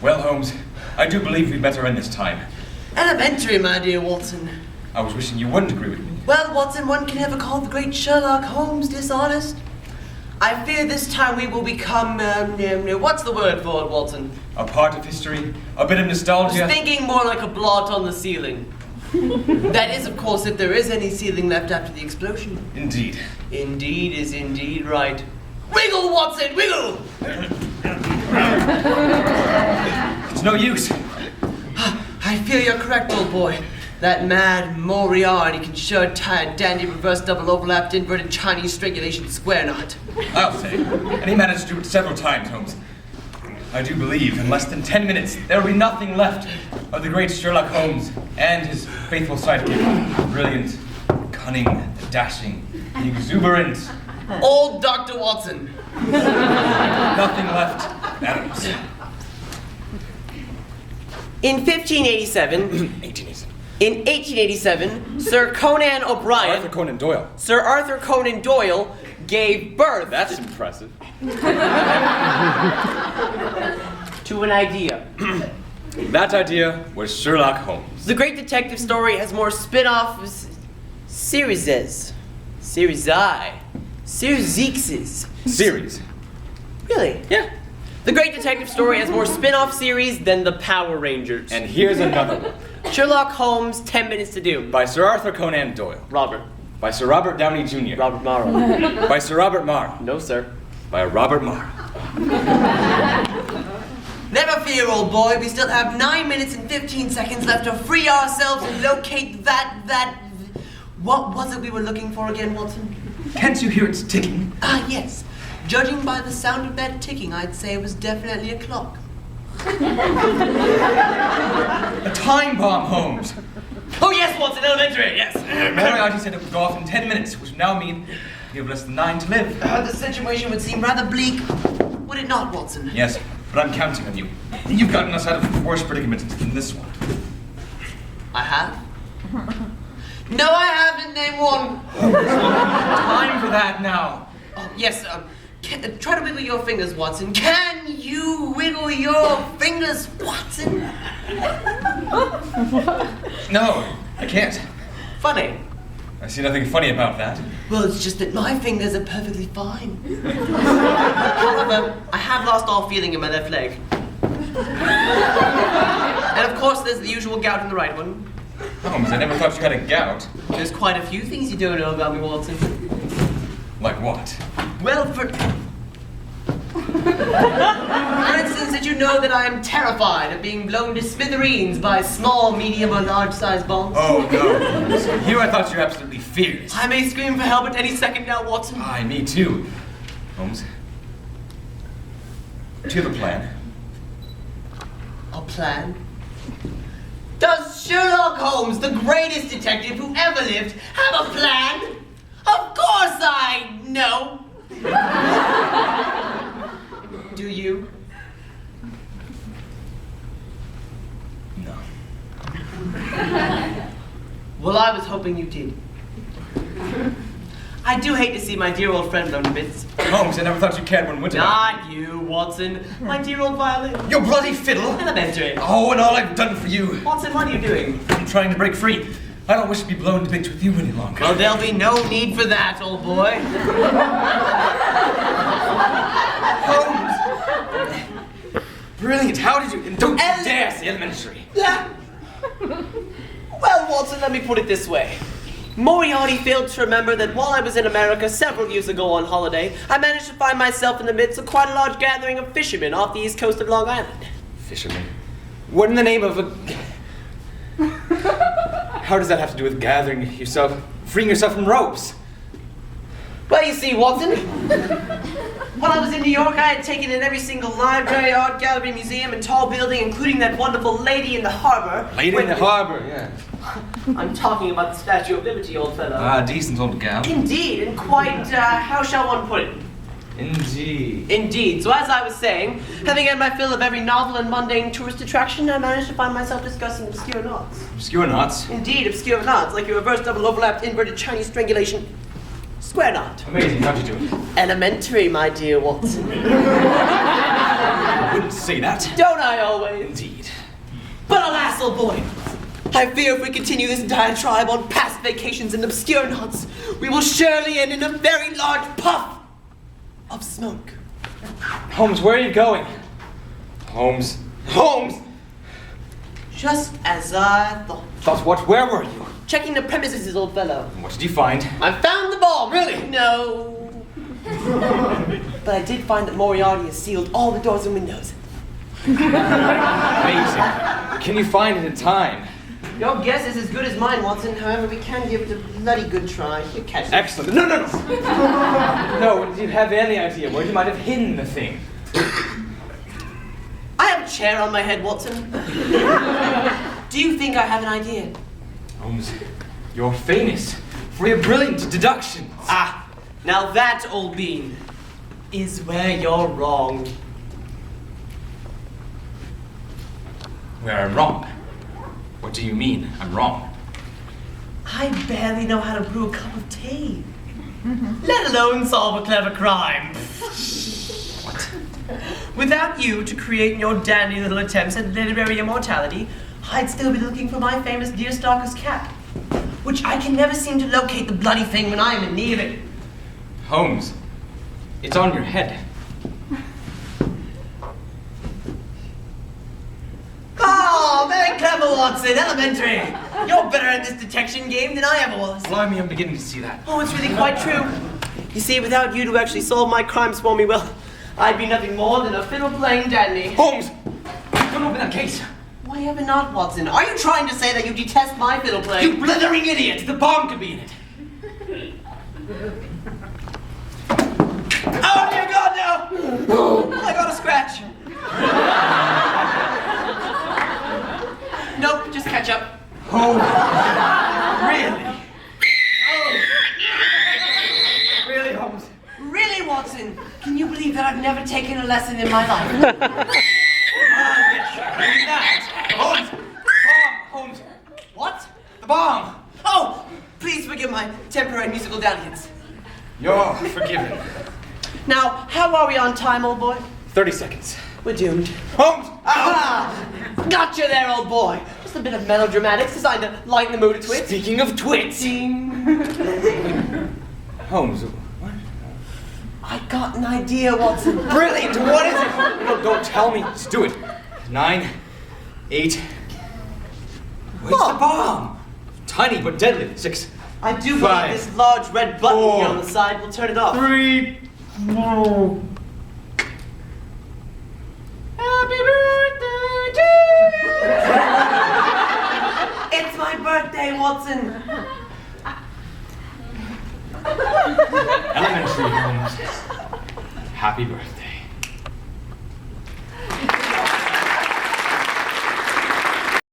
Well, Holmes, I do believe we'd better end this time. Elementary, my dear Watson. I was wishing you wouldn't agree with me. Well, Watson, one can never call the great Sherlock Holmes dishonest. I fear this time we will become, what's the word for it, Watson? A part of history, a bit of nostalgia. I was thinking more like a blot on the ceiling. That is, of course, if there is any ceiling left after the explosion. Indeed. Indeed is indeed right. Wiggle, Watson, wiggle! It's no use. I fear you're correct, old boy. That mad Moriarty can sure tie a dandy reverse double overlapped inverted Chinese strangulation square knot. I'll say. And he managed to do it several times, Holmes. I do believe in less than 10 minutes there will be nothing left of the great Sherlock Holmes and his faithful sidekick. Brilliant, cunning, dashing, exuberant. Old Dr. Watson. Nothing left, Adams. In 1587, 1887. in 1887, Sir Conan O'Brien, Arthur Conan Doyle. Sir Arthur Conan Doyle gave birth That's impressive. to an idea. That idea was Sherlock Holmes. The great detective story has more spin-off series. Series. Really? Yeah. The great detective story has more spin-off series than the Power Rangers. And here's another one. Sherlock Holmes, 10 Minutes to Do. By Sir Arthur Conan Doyle. Robert. By Sir Robert Downey Jr. Robert Morrow. By Sir Robert Marr. No, sir. By Robert Marr. Never fear, old boy. We still have 9 minutes and 15 seconds left to free ourselves and locate that... What was it we were looking for again, Watson? Can't you hear it ticking? Ah, yes. Judging by the sound of that ticking, I'd say it was definitely a clock. A time bomb, Holmes. Oh, yes, Watson, elementary, yes. Moriarty said it would go off in 10 minutes, which would now mean we have less than 9 to live. The situation would seem rather bleak, would it not, Watson? Yes, but I'm counting on you. You've gotten us out of worse predicaments than this one. I have? No, I haven't. Name one. Time for that now. Oh, yes, try to wiggle your fingers, Watson. Can you wiggle your fingers, Watson? No, I can't. Funny. I see nothing funny about that. Well, it's just that my fingers are perfectly fine. However, I have lost all feeling in my left leg. And of course, there's the usual gout in the right one. Holmes, I never thought you had a gout. There's quite a few things you don't know about me, Watson. Like what? Well, for instance, did you know that I am terrified of being blown to smithereens by small, medium, or large-sized bombs? Oh, no. So here I thought you were absolutely fierce. I may scream for help at any second now, Watson. Aye, me too. Holmes. Do you have a plan? A plan? Does Sherlock Holmes, the greatest detective who ever lived, have a plan? Of course I know. Do you? No. Well, I was hoping you did. I do hate to see my dear old friend blown to bits. Holmes, I never thought you cared one whit about Not you, Watson. My dear old violin. Your bloody fiddle! Elementary. Oh, and all I've done for you. Watson, what are you doing? I'm trying to break free. I don't wish to be blown to bits with you any longer. Well, there'll be no need for that, old boy. Holmes! Brilliant. How did you... And don't you dare say elementary. Well, Watson, let me put it this way. Moriarty failed to remember that while I was in America several years ago on holiday, I managed to find myself in the midst of quite a large gathering of fishermen off the east coast of Long Island. Fisherman? What in the name of a... How does that have to do with gathering yourself, freeing yourself from ropes? Well, you see, Watson, while I was in New York, I had taken in every single library, art gallery, museum, and tall building, including that wonderful lady in the harbor. Lady in the harbor, yeah. I'm talking about the Statue of Liberty, old fellow. Ah, decent old gal. Indeed, and quite, how shall one put it? Indeed. Indeed. So as I was saying, having had my fill of every novel and mundane tourist attraction, I managed to find myself discussing obscure knots. Obscure knots? Indeed, obscure knots, like your reverse double overlapped inverted Chinese strangulation square knot. Amazing. How'd you do it? Elementary, my dear Watson. wouldn't say that. Don't I always? Indeed. But alas, old boy, I fear if we continue this diatribe on past vacations and obscure knots, we will surely end in a very large puff of smoke. Holmes, where are you going? Holmes. Holmes! Just as I thought. Thought what? Where were you? Checking the premises, old fellow. What did you find? I found the bomb. Really? No. But I did find that Moriarty has sealed all the doors and windows. Amazing. Can you find it in time? Your guess is as good as mine, Watson. However, we can give it a bloody good try. You catch it. Excellent. No. No, do you have any idea where you might have hidden the thing? I have a chair on my head, Watson. Do you think I have an idea? Holmes, you're famous for your brilliant deductions. Ah, now that, old bean, is where you're wrong. Where I'm wrong? What do you mean, I'm wrong? I barely know how to brew a cup of tea, let alone solve a clever crime. What? Without you to create your dandy little attempts at literary immortality, I'd still be looking for my famous deerstalker's cap, which I can never seem to locate the bloody thing when I am in need of it. Holmes, it's on your head. Oh, very clever, Watson. Elementary. You're better at this detection game than I ever was. Blimey, me, I'm beginning to see that. Oh, it's really quite true. You see, without you to actually solve my crimes for me, well, I'd be nothing more than a fiddle-playing dandy. Holmes! Don't open that case! Why ever not, Watson? Are you trying to say that you detest my fiddle-playing? You blithering idiot! The bomb could be in it! Oh, dear God, no! I got a scratch. Nope, just ketchup. Oh, really? Really, Holmes? Really, Watson? Can you believe that I've never taken a lesson in my life? Holmes! Bomb! Holmes! What? The bomb! Oh, please forgive my temporary musical dalliance. You're forgiven. Now, how are we on time, old boy? 30 seconds. We're doomed. Holmes! Ah! Gotcha there, old boy. Just a bit of melodramatics designed to lighten the mood a twit. Speaking of twits! Holmes, what? I got an idea, Watson. Brilliant! What is it? No, don't tell me. Just do it. 9, 8. Where's the bomb? Tiny but deadly. 6. I do 5, believe this large red button 4, here on the side will turn it off. 3. No. Happy birthday to you! It's my birthday, Watson. Elementary, Holmes. Happy birthday.